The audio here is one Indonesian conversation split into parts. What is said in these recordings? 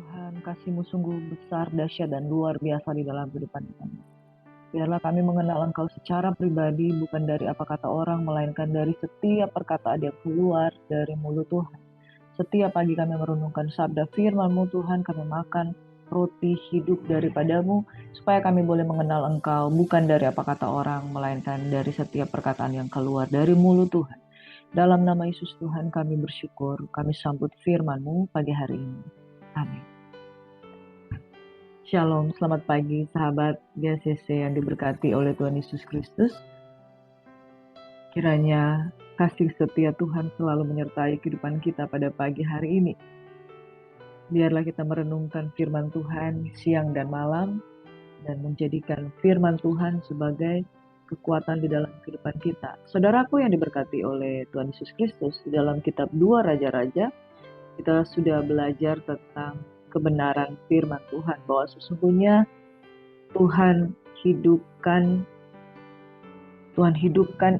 Tuhan, kasih-Mu sungguh besar, dahsyat, dan luar biasa di dalam kehidupan kami. Biarlah kami mengenal Engkau secara pribadi, bukan dari apa kata orang, melainkan dari setiap perkataan yang keluar dari mulut Tuhan. Setiap pagi kami merenungkan sabda firman-Mu Tuhan, kami makan roti hidup daripadamu, supaya kami boleh mengenal Engkau, bukan dari apa kata orang, melainkan dari setiap perkataan yang keluar dari mulut Tuhan. Dalam nama Yesus Tuhan kami bersyukur, kami sambut firman-Mu pagi hari ini. Amin. Shalom, selamat pagi sahabat GCC yang diberkati oleh Tuhan Yesus Kristus. Kiranya kasih setia Tuhan selalu menyertai kehidupan kita pada pagi hari ini. Biarlah kita merenungkan firman Tuhan siang dan malam, dan menjadikan firman Tuhan sebagai kekuatan di dalam kehidupan kita. Saudaraku yang diberkati oleh Tuhan Yesus Kristus, di dalam kitab 2 Raja-Raja, kita sudah belajar tentang kebenaran firman Tuhan, bahwa sesungguhnya Tuhan hidupkan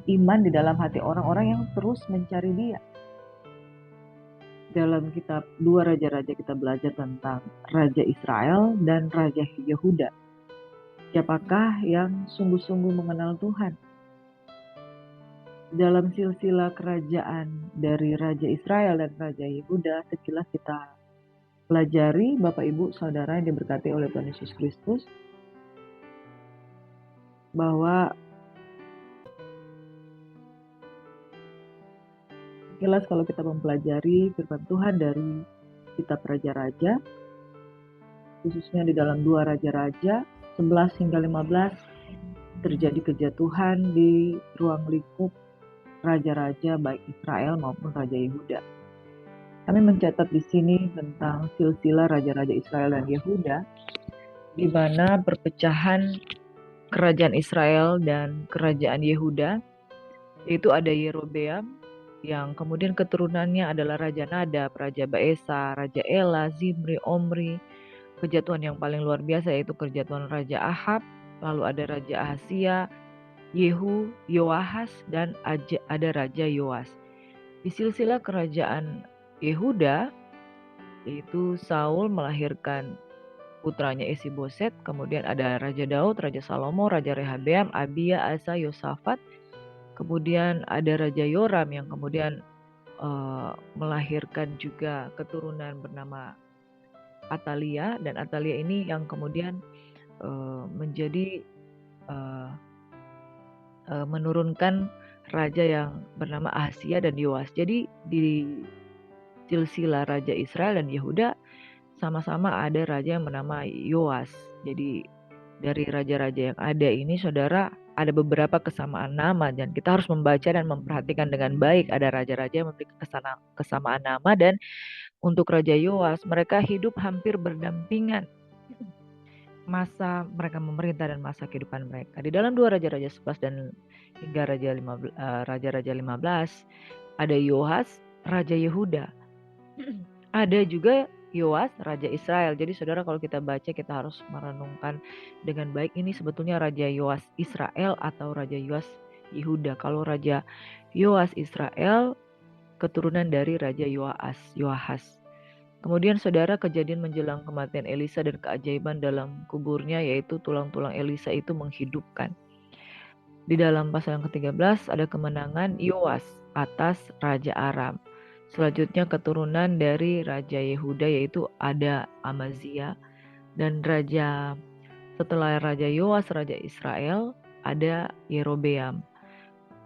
iman di dalam hati orang-orang yang terus mencari Dia. Dalam kitab 2 Raja-Raja kita belajar tentang Raja Israel dan Raja Yehuda. Siapakah yang sungguh-sungguh mengenal Tuhan? Dalam silsilah kerajaan dari Raja Israel dan Raja Yehuda, sekilas kita pelajari, Bapak Ibu Saudara yang diberkati oleh Tuhan Yesus Kristus, bahwa sekilas kalau kita mempelajari firman Tuhan dari kitab Raja-Raja, khususnya di dalam 2 Raja-Raja 11 hingga 15, terjadi kejatuhan di ruang lingkup raja-raja baik Israel maupun Raja Yehuda. Kami mencatat di sini tentang silsilah raja-raja Israel dan Yehuda, di mana perpecahan kerajaan Israel dan kerajaan Yehuda, yaitu ada Yerobeam, yang kemudian keturunannya adalah Raja Nadab, Raja Baesa, Raja Ela, Zimri, Omri. Kejatuhan yang paling luar biasa yaitu kejatuhan Raja Ahab, lalu ada Raja Ahasia, Yehu, Yoahas, dan ada Raja Yoas. Di silsilah kerajaan Yehuda, yaitu Saul melahirkan putranya Isiboset, kemudian ada Raja Daud, Raja Salomo, Raja Rehabeam, Abia, Asa, Yosafat, kemudian ada Raja Yoram yang kemudian melahirkan juga keturunan bernama Atalia, dan Atalia ini yang kemudian menjadi menurunkan raja yang bernama Ahasia dan Yoas. Jadi di silsilah Raja Israel dan Yehuda sama-sama ada raja yang bernama Yoas. Jadi dari raja-raja yang ada ini, saudara, ada beberapa kesamaan nama, dan kita harus membaca dan memperhatikan dengan baik. Ada raja-raja yang memiliki kesamaan nama, dan untuk Raja Yoas, mereka hidup hampir berdampingan masa mereka memerintah dan masa kehidupan mereka. Di dalam 2 Raja-Raja 11 dan hingga Raja-Raja 15, ada Yoas, Raja Yehuda. Ada juga Yoas, Raja Israel. Jadi saudara, kalau kita baca, kita harus merenungkan dengan baik, ini sebetulnya Raja Yoas Israel atau Raja Yoas Yehuda. Kalau Raja Yoas Israel, keturunan dari Raja Yoahas. Kemudian saudara, kejadian menjelang kematian Elisa dan keajaiban dalam kuburnya, yaitu tulang-tulang Elisa itu menghidupkan. Di dalam pasal yang ke-13 ada kemenangan Yoas atas Raja Aram. Selanjutnya keturunan dari Raja Yehuda, yaitu ada Amazia, dan setelah Raja Yoas, Raja Israel, ada Yerobeam.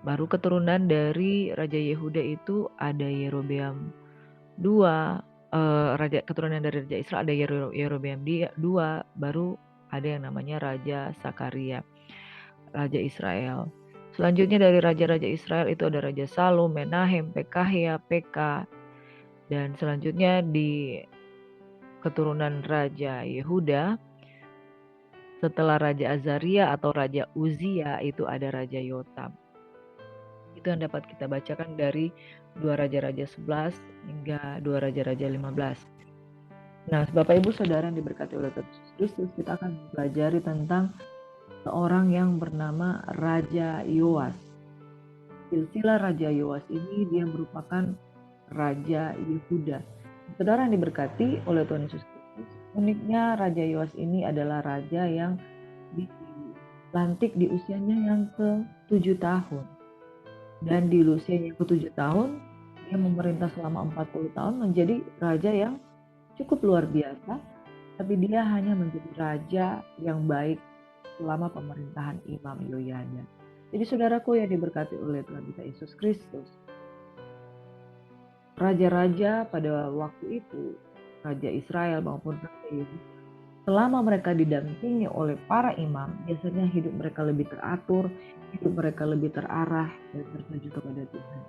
Baru keturunan dari Raja Yehuda itu ada Yerobeam 2, keturunan dari Raja Israel ada Yerobeam 2, baru ada yang namanya Raja Sakaria, Raja Israel. Selanjutnya dari raja-raja Israel itu ada Raja Salum, Menahem, Pekahia, Peka, dan selanjutnya di keturunan Raja Yehuda, setelah Raja Azaria atau Raja Uzia itu ada Raja Yotam. Itu yang dapat kita bacakan dari 2 Raja-Raja 11 hingga 2 Raja-Raja 15. Nah, Bapak Ibu Saudara yang diberkati oleh Tuhan Yesus Kristus, kita akan mempelajari tentang seorang yang bernama Raja Yoas. Silsilah Raja Yoas ini dia merupakan Raja Yehuda. Saudara yang diberkati oleh Tuhan Yesus Kristus, Uniknya Raja Yoas ini adalah raja yang dilantik di usianya yang ke-7 tahun. Dan di usianya yang ke-7 tahun, dia memerintah selama 40 tahun menjadi raja yang cukup luar biasa. Tapi dia hanya menjadi raja yang baik selama pemerintahan Imam Yoyada. Jadi saudaraku yang diberkati oleh Tuhan kita Yesus Kristus, raja-raja pada waktu itu, Raja Israel maupun Raja Yehuda, selama mereka didampingi oleh para imam, biasanya hidup mereka lebih teratur, hidup mereka lebih terarah dan tertuju kepada Tuhan.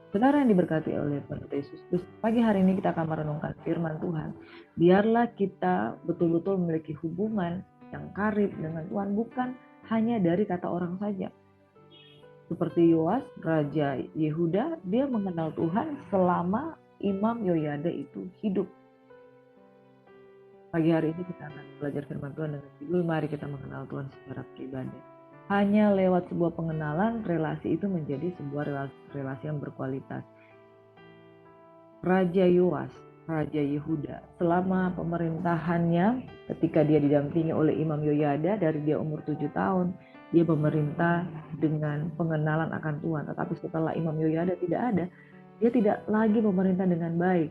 Saudara yang diberkati oleh Tuhan Yesus Kristus, pagi hari ini kita akan merenungkan firman Tuhan. Biarlah kita betul-betul memiliki hubungan yang karib dengan Tuhan, bukan hanya dari kata orang saja. Seperti Yoas, Raja Yehuda, dia mengenal Tuhan selama Imam Yoyada itu hidup. Pagi hari ini kita akan belajar firman Tuhan dengan judul Mari Kita Mengenal Tuhan Secara Pribadi. Hanya lewat sebuah pengenalan, relasi itu menjadi sebuah relasi yang berkualitas. Raja Yoas, Raja Yehuda, selama pemerintahannya ketika dia didampingi oleh Imam Yoyada dari dia umur 7 tahun, dia memerintah dengan pengenalan akan Tuhan. Tetapi setelah Imam Yoyada tidak ada, dia tidak lagi memerintah dengan baik.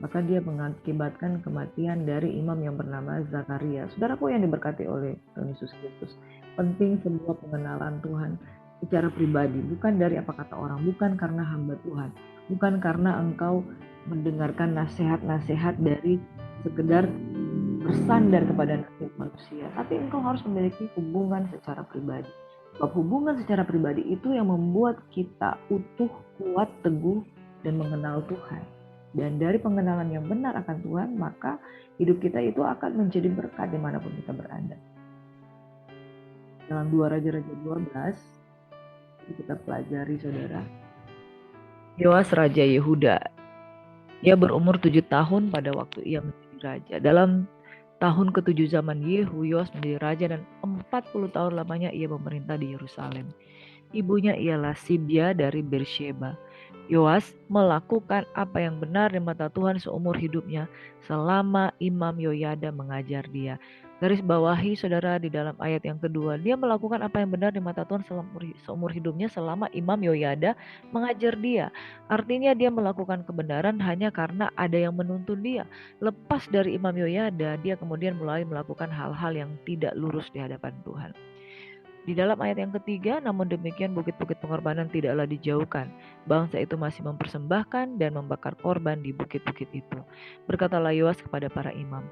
Maka dia mengakibatkan kematian dari imam yang bernama Zakaria. Saudaraku yang diberkati oleh Tuhan Yesus Kristus, penting sebuah pengenalan Tuhan secara pribadi, bukan dari apa kata orang, bukan karena hamba Tuhan, bukan karena engkau mendengarkan nasihat-nasihat dari sekedar bersandar kepada nasihat manusia, tapi engkau harus memiliki hubungan secara pribadi. Sebab hubungan secara pribadi itu yang membuat kita utuh, kuat, teguh, dan mengenal Tuhan. Dan dari pengenalan yang benar akan Tuhan, maka hidup kita itu akan menjadi berkat dimanapun kita berada. Dalam 2 Raja-Raja 12, kita pelajari saudara. Yoas Raja Yehuda. Ia berumur 7 tahun pada waktu ia menjadi raja. Dalam tahun ke-7 zaman Yehu, Yoas menjadi raja dan 40 tahun lamanya ia memerintah di Yerusalem. Ibunya ialah Sibia dari Beersheba. Yoas melakukan apa yang benar di mata Tuhan seumur hidupnya selama Imam Yoyada mengajar dia. Garis bawahi saudara di dalam ayat yang kedua, dia melakukan apa yang benar di mata Tuhan seumur hidupnya selama Imam Yoyada mengajar dia. Artinya dia melakukan kebenaran hanya karena ada yang menuntun dia. Lepas dari Imam Yoyada, dia kemudian mulai melakukan hal-hal yang tidak lurus di hadapan Tuhan. Di dalam ayat yang ketiga, namun demikian bukit-bukit pengorbanan tidaklah dijauhkan. Bangsa itu masih mempersembahkan dan membakar korban di bukit-bukit itu. Berkatalah Yoas kepada para imam,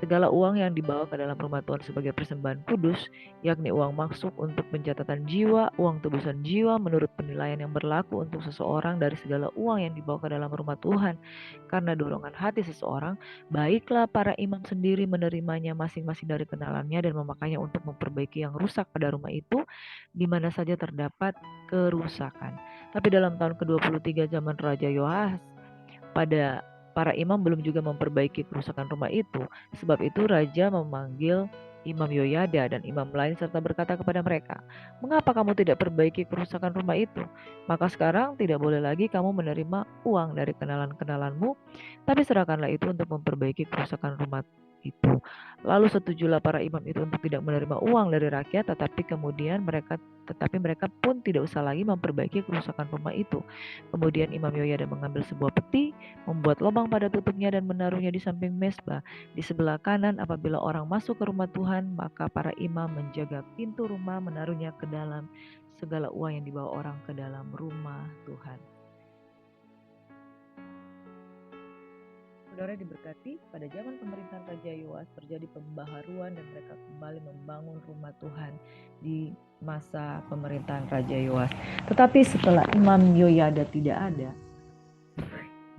segala uang yang dibawa ke dalam rumah Tuhan sebagai persembahan kudus, yakni uang masuk untuk pencatatan jiwa, uang tebusan jiwa menurut penilaian yang berlaku untuk seseorang dari segala uang yang dibawa ke dalam rumah Tuhan, karena dorongan hati seseorang, baiklah para imam sendiri menerimanya masing-masing dari kenalannya dan memakainya untuk memperbaiki yang rusak pada rumah itu, di mana saja terdapat kerusakan. Tapi dalam tahun ke-23 zaman Raja Yoas, pada para imam belum juga memperbaiki kerusakan rumah itu. Sebab itu raja memanggil Imam Yoyada dan imam lain serta berkata kepada mereka, "Mengapa kamu tidak perbaiki kerusakan rumah itu? Maka sekarang tidak boleh lagi kamu menerima uang dari kenalan-kenalanmu, tapi serahkanlah itu untuk memperbaiki kerusakan rumah itu." Lalu setujulah para imam itu untuk tidak menerima uang dari rakyat, tetapi mereka pun tidak usah lagi memperbaiki kerusakan rumah itu. Kemudian Imam Yoyada mengambil sebuah peti, membuat lubang pada tutupnya dan menaruhnya di samping mezbah. Di sebelah kanan apabila orang masuk ke rumah Tuhan, maka para imam menjaga pintu rumah, menaruhnya ke dalam segala uang yang dibawa orang ke dalam rumah Tuhan. Saudara diberkati, pada zaman pemerintahan Raja Yoas terjadi pembaharuan dan mereka kembali membangun rumah Tuhan di masa pemerintahan Raja Yoas. Tetapi setelah Imam Yoyada tidak ada,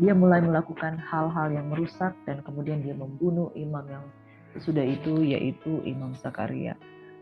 dia mulai melakukan hal-hal yang merusak dan kemudian dia membunuh imam yang sesudah itu, yaitu Imam Zakaria.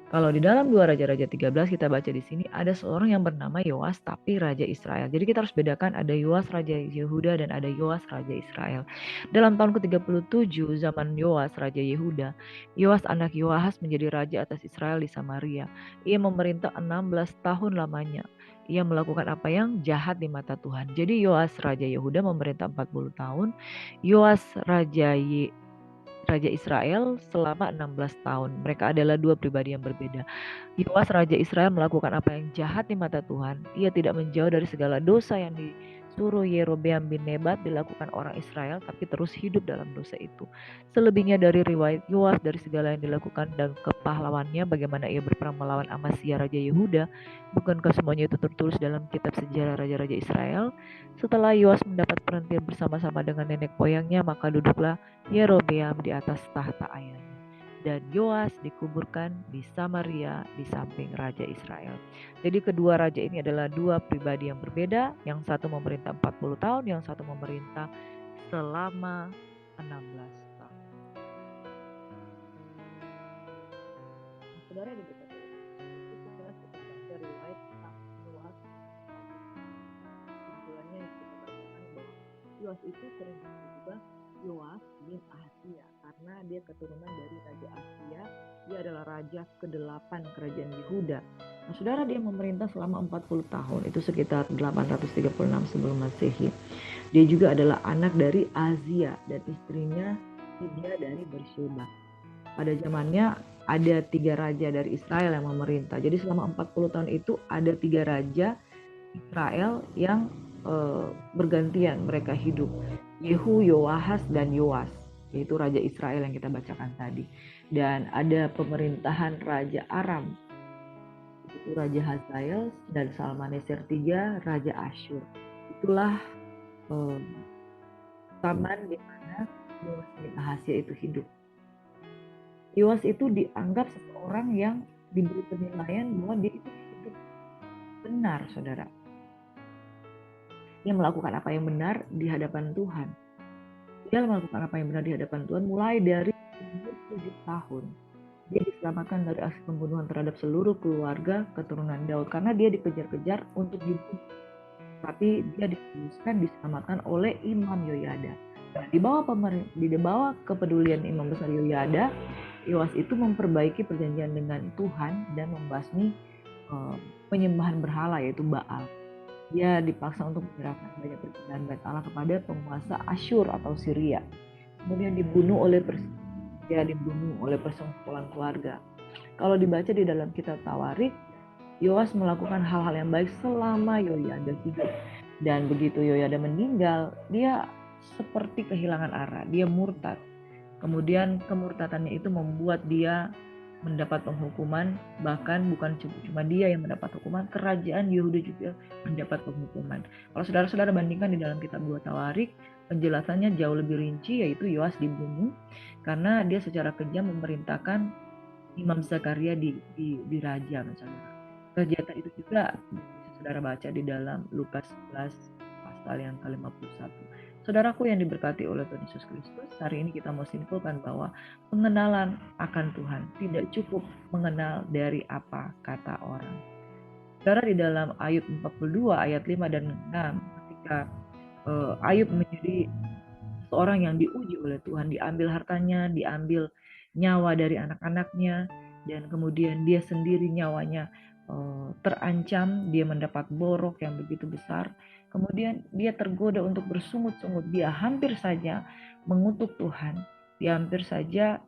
Kalau di dalam 2 Raja-Raja 13 kita baca di sini ada seorang yang bernama Yoas tapi Raja Israel. Jadi kita harus bedakan ada Yoas Raja Yehuda dan ada Yoas Raja Israel. Dalam tahun ke-37 zaman Yoas Raja Yehuda, Yoas anak Yoahas menjadi raja atas Israel di Samaria. Ia memerintah 16 tahun lamanya. Ia melakukan apa yang jahat di mata Tuhan. Jadi Yoas Raja Yehuda memerintah 40 tahun. Yoas Raja Israel selama 16 tahun. Mereka adalah dua pribadi yang berbeda. Yoas Raja Israel melakukan apa yang jahat di mata Tuhan. Ia tidak menjauh dari segala dosa yang disuruh Yerobeam bin Nebat dilakukan orang Israel, tapi terus hidup dalam dosa itu. Selebihnya dari riwayat Yoas, dari segala yang dilakukan dan kepahlawannya, bagaimana ia berperang melawan Amasya Raja Yehuda, bukankah semuanya itu tertulis dalam kitab sejarah Raja-Raja Israel? Setelah Yoas mendapat perhentian bersama-sama dengan nenek moyangnya, maka duduklah Yerobeam di atas tahta ayahnya. Dan Yoas dikuburkan di Samaria di samping Raja Israel. Jadi kedua raja ini adalah dua pribadi yang berbeda. Yang satu memerintah 40 tahun, yang satu memerintah selama 16 tahun. Saudara diberkati. Itu sekilas kita baca riwayat tentang Yoas. Kesimpulannya yang kita bacakan bahwa Yoas itu sering juga Yoas bin Ahazia karena dia keturunan dari Raja Asia. Dia adalah raja ke-8 kerajaan Yehuda. Nah, saudara, dia memerintah selama 40 tahun, itu sekitar 836 sebelum Masehi. Dia juga adalah anak dari Azia dan istrinya Tidia dari Bersheba. Pada zamannya ada 3 raja dari Israel yang memerintah. Jadi selama 40 tahun itu ada 3 raja Israel yang bergantian mereka hidup. Yehu, Yoahas, dan Yoas, yaitu raja Israel yang kita bacakan tadi. Dan ada pemerintahan Raja Aram, itu Raja Hazael, dan Salmaneser III, Raja Asyur. Itulah zaman di mana Yoas bin Ahazia itu hidup. Yoas itu dianggap seseorang yang diberi penilaian bahwa dia itu hidup benar, saudara. Dia melakukan apa yang benar di hadapan Tuhan. Dia melakukan apa yang benar di hadapan Tuhan mulai dari umur 7 tahun. Dia diselamatkan dari aksi pembunuhan terhadap seluruh keluarga keturunan Daud karena dia dikejar-kejar untuk dibunuh. Tapi dia diselamatkan oleh Imam Yoyada. Nah, di bawah kepedulian Imam besar Yoyada, Yoas itu memperbaiki perjanjian dengan Tuhan dan membasmi penyembahan berhala yaitu Baal. Dia dipaksa untuk menyerahkan banyak persembahan bait Allah kepada penguasa Asyur atau Syria. Kemudian dibunuh oleh persekongkolan keluarga. Kalau dibaca di dalam kitab Tawarik, Yoas melakukan hal-hal yang baik selama Yoyada hidup. Dan begitu Yoyada meninggal, dia seperti kehilangan arah, dia murtad. Kemudian kemurtadannya itu membuat dia mendapat penghukuman, bahkan bukan cuma dia yang mendapat hukuman, kerajaan Yehuda juga mendapat penghukuman. Kalau saudara-saudara bandingkan di dalam kitab 2 Tawarik, penjelasannya jauh lebih rinci, yaitu Yoas dibunuh karena dia secara kejam memerintahkan Imam Zakaria di raja misalnya. Kejahatan itu juga bisa saudara baca di dalam Lukas 11 pasal yang ke-51. Saudaraku yang diberkati oleh Tuhan Yesus Kristus, hari ini kita mau simpulkan bahwa pengenalan akan Tuhan tidak cukup mengenal dari apa kata orang. Saudara, di dalam Ayub 42 ayat 5 dan 6, ketika Ayub menjadi seorang yang diuji oleh Tuhan, diambil hartanya, diambil nyawa dari anak-anaknya, dan kemudian dia sendiri nyawanya terancam, dia mendapat borok yang begitu besar. Kemudian dia tergoda untuk bersungut-sungut, dia hampir saja mengutuk Tuhan, dia hampir saja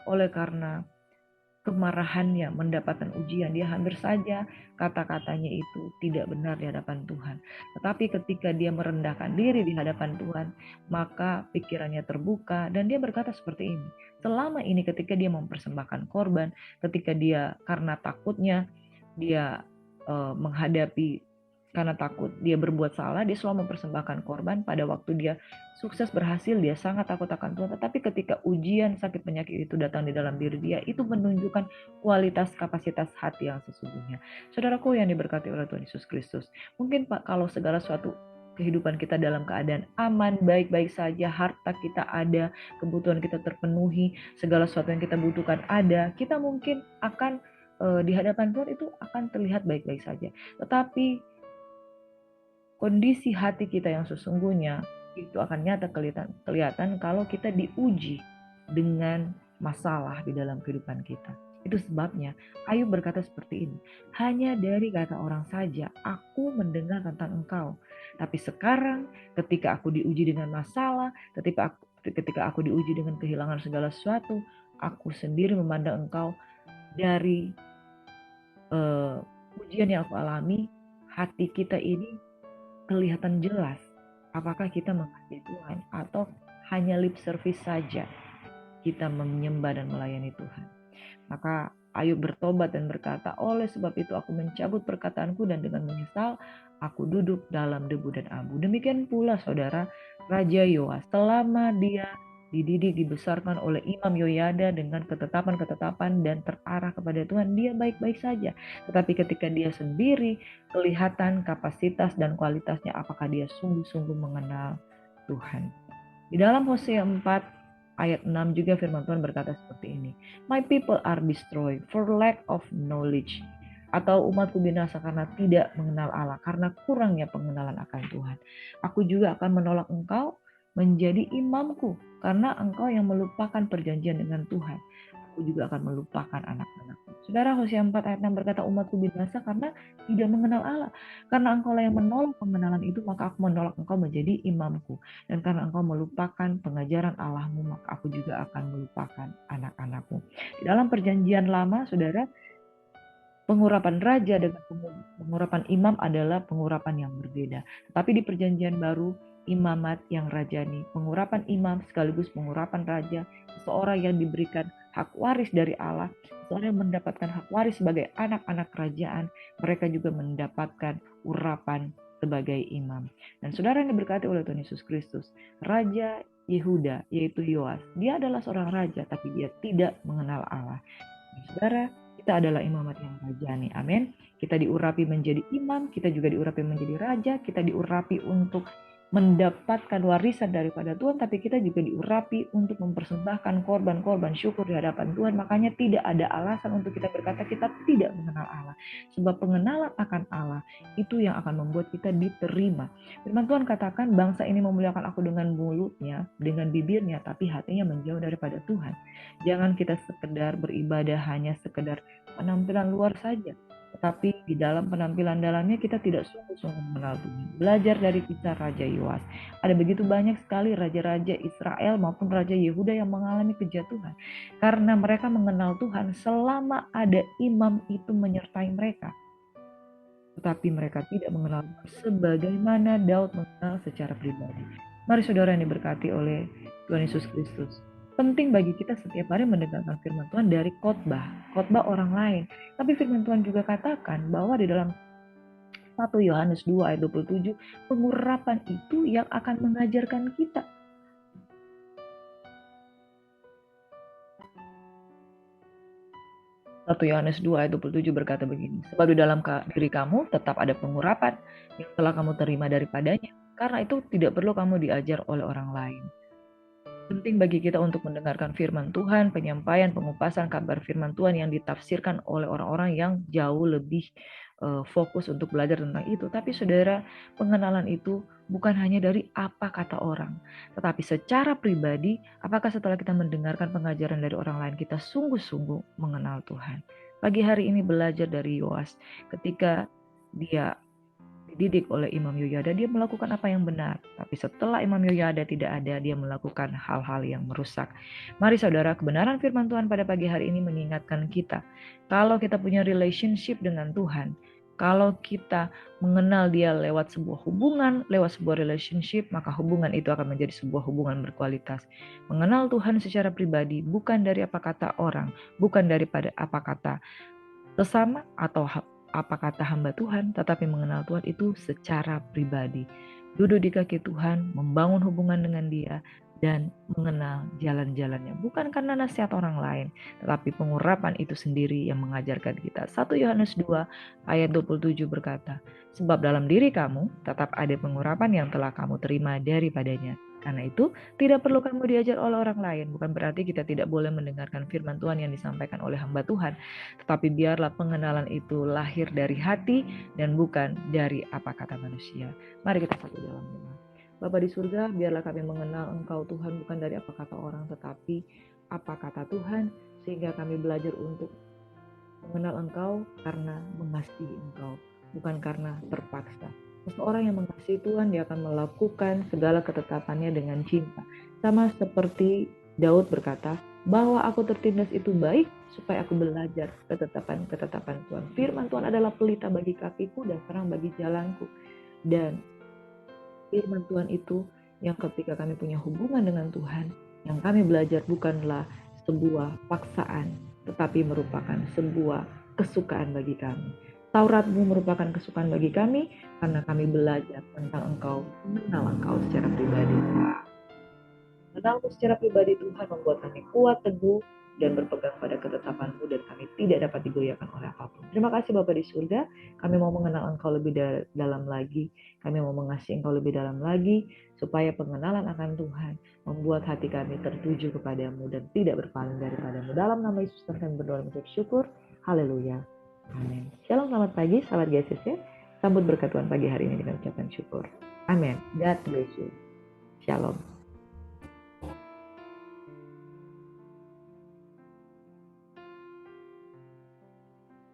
oleh karena kemarahannya mendapatkan ujian, dia hampir saja kata-katanya itu tidak benar di hadapan Tuhan. Tetapi ketika dia merendahkan diri di hadapan Tuhan, maka pikirannya terbuka dan dia berkata seperti ini. Selama ini ketika dia mempersembahkan korban, ketika dia karena takutnya dia menghadapi, karena takut dia berbuat salah, dia selalu mempersembahkan korban. Pada waktu dia sukses berhasil, dia sangat takut akan Tuhan. Tetapi ketika ujian sakit penyakit itu datang di dalam diri dia, itu menunjukkan kualitas kapasitas hati yang sesungguhnya. Saudaraku yang diberkati oleh Tuhan Yesus Kristus, mungkin Pak, kalau segala suatu kehidupan kita dalam keadaan aman, baik-baik saja, harta kita ada, kebutuhan kita terpenuhi, segala sesuatu yang kita butuhkan ada, kita mungkin akan di hadapan Tuhan itu akan terlihat baik-baik saja. Tetapi kondisi hati kita yang sesungguhnya itu akan nyata kelihatan kalau kita diuji dengan masalah di dalam kehidupan kita. Itu sebabnya Ayub berkata seperti ini, hanya dari kata orang saja aku mendengar tentang engkau. Tapi sekarang ketika aku diuji dengan masalah, ketika aku diuji dengan kehilangan segala sesuatu, aku sendiri memandang Engkau dari ujian yang aku alami, hati kita ini kelihatan jelas apakah kita mengasihi Tuhan atau hanya lip service saja kita menyembah dan melayani Tuhan. Maka Ayub bertobat dan berkata, oleh sebab itu aku mencabut perkataanku dan dengan menyesal aku duduk dalam debu dan abu. Demikian pula saudara, Raja Yoas selama dia dididik, dibesarkan oleh Imam Yoyada dengan ketetapan-ketetapan dan terarah kepada Tuhan, dia baik-baik saja. Tetapi ketika dia sendiri, kelihatan kapasitas dan kualitasnya apakah dia sungguh-sungguh mengenal Tuhan. Di dalam Hosea 4 ayat 6 juga firman Tuhan berkata seperti ini. My people are destroyed for lack of knowledge. Atau umatku binasa karena tidak mengenal Allah, karena kurangnya pengenalan akan Tuhan. Aku juga akan menolak engkau menjadi imamku, karena engkau yang melupakan perjanjian dengan Tuhan. Aku juga akan melupakan anak-anakku. Saudara, Hosea 4 ayat 6 berkata umatku binasa karena tidak mengenal Allah. Karena engkau yang menolak pengenalan itu, maka aku menolak engkau menjadi imamku. Dan karena engkau melupakan pengajaran Allahmu, maka aku juga akan melupakan anak-anakmu. Di dalam perjanjian lama, saudara, pengurapan raja dengan pengurapan imam adalah pengurapan yang berbeda. Tetapi di perjanjian baru, imamat yang rajani, pengurapan imam sekaligus pengurapan raja, seseorang yang diberikan hak waris dari Allah, seseorang yang mendapatkan hak waris sebagai anak-anak kerajaan, mereka juga mendapatkan urapan sebagai imam. Dan saudara yang diberkati oleh Tuhan Yesus Kristus, Raja Yehuda yaitu Yoas, dia adalah seorang raja tapi dia tidak mengenal Allah. Saudara, kita adalah imamat yang rajani. Amin. Kita diurapi menjadi imam, kita juga diurapi menjadi raja, kita diurapi untuk mendapatkan warisan daripada Tuhan, tapi kita juga diurapi untuk mempersembahkan korban-korban syukur di hadapan Tuhan. Makanya tidak ada alasan untuk kita berkata kita tidak mengenal Allah. Sebab pengenalan akan Allah itu yang akan membuat kita diterima. Firman Tuhan katakan bangsa ini memuliakan aku dengan mulutnya, dengan bibirnya, tapi hatinya menjauh daripada Tuhan. Jangan kita sekedar beribadah hanya sekedar penampilan luar saja, tetapi di dalam penampilan dalamnya kita tidak sungguh-sungguh mengenal Tuhan. Belajar dari kisah Raja Yoas. Ada begitu banyak sekali raja-raja Israel maupun Raja Yehuda yang mengalami kejatuhan. Karena mereka mengenal Tuhan selama ada imam itu menyertai mereka. Tetapi mereka tidak mengenal sebagaimana Daud mengenal secara pribadi. Mari saudara yang diberkati oleh Tuhan Yesus Kristus. Penting bagi kita setiap hari mendengarkan firman Tuhan dari khotbah orang lain. Tapi firman Tuhan juga katakan bahwa di dalam 1 Yohanes 2 ayat 27, pengurapan itu yang akan mengajarkan kita. 1 Yohanes 2 ayat 27 berkata begini, sebab di dalam diri kamu tetap ada pengurapan yang telah kamu terima daripadanya. Karena itu tidak perlu kamu diajar oleh orang lain. Penting bagi kita untuk mendengarkan firman Tuhan, penyampaian, pengupasan kabar firman Tuhan yang ditafsirkan oleh orang-orang yang jauh lebih fokus untuk belajar tentang itu. Tapi saudara, pengenalan itu bukan hanya dari apa kata orang, tetapi secara pribadi, apakah setelah kita mendengarkan pengajaran dari orang lain, kita sungguh-sungguh mengenal Tuhan. Pagi hari ini belajar dari Yoas, ketika dia dididik oleh Imam Yoyada, dia melakukan apa yang benar. Tapi setelah Imam Yoyada tidak ada, dia melakukan hal-hal yang merusak. Mari saudara, kebenaran firman Tuhan pada pagi hari ini mengingatkan kita, kalau kita punya relationship dengan Tuhan, kalau kita mengenal dia lewat sebuah hubungan, lewat sebuah relationship, maka hubungan itu akan menjadi sebuah hubungan berkualitas. Mengenal Tuhan secara pribadi, bukan dari apa kata orang, bukan daripada apa kata sesama atau apa kata hamba Tuhan, tetapi mengenal Tuhan itu secara pribadi. Duduk di kaki Tuhan, membangun hubungan dengan Dia, dan mengenal jalan-jalannya. Bukan karena nasihat orang lain, tetapi pengurapan itu sendiri yang mengajarkan kita. 1 Yohanes 2 ayat 27 berkata, sebab dalam diri kamu tetap ada pengurapan yang telah kamu terima daripadanya. Karena itu, tidak perlu kamu diajar oleh orang lain. Bukan berarti kita tidak boleh mendengarkan firman Tuhan yang disampaikan oleh hamba Tuhan. Tetapi biarlah pengenalan itu lahir dari hati dan bukan dari apa kata manusia. Mari kita satu dalam doa. Bapa di surga, biarlah kami mengenal Engkau Tuhan bukan dari apa kata orang, tetapi apa kata Tuhan, sehingga kami belajar untuk mengenal Engkau karena mengasihi Engkau, bukan karena terpaksa. Seseorang yang mengasihi Tuhan, dia akan melakukan segala ketetapannya dengan cinta. Sama seperti Daud berkata, bahwa aku tertindas itu baik supaya aku belajar ketetapan-ketetapan Tuhan. Firman Tuhan adalah pelita bagi kakiku dan terang bagi jalanku. Dan firman Tuhan itu yang ketika kami punya hubungan dengan Tuhan, yang kami belajar bukanlah sebuah paksaan, tetapi merupakan sebuah kesukaan bagi kami. Tauratmu merupakan kesukaan bagi kami karena kami belajar tentang Engkau, mengenal Engkau secara pribadi. Mengenalmu secara pribadi Tuhan membuat kami kuat, teguh, dan berpegang pada ketetapan-Mu dan kami tidak dapat digoyahkan oleh apapun. Terima kasih Bapa di surga, kami mau mengenal Engkau lebih dalam lagi, kami mau mengasihi Engkau lebih dalam lagi, supaya pengenalan akan Tuhan membuat hati kami tertuju kepadamu dan tidak berpaling daripadamu. Dalam nama Yesus kami berdoa dan mengucap syukur. Haleluya. Amin. Shalom, selamat pagi, sahabat GCC. Sambut berkat Tuhan pagi hari ini dengan ucapan syukur. Amin. God bless you. Shalom.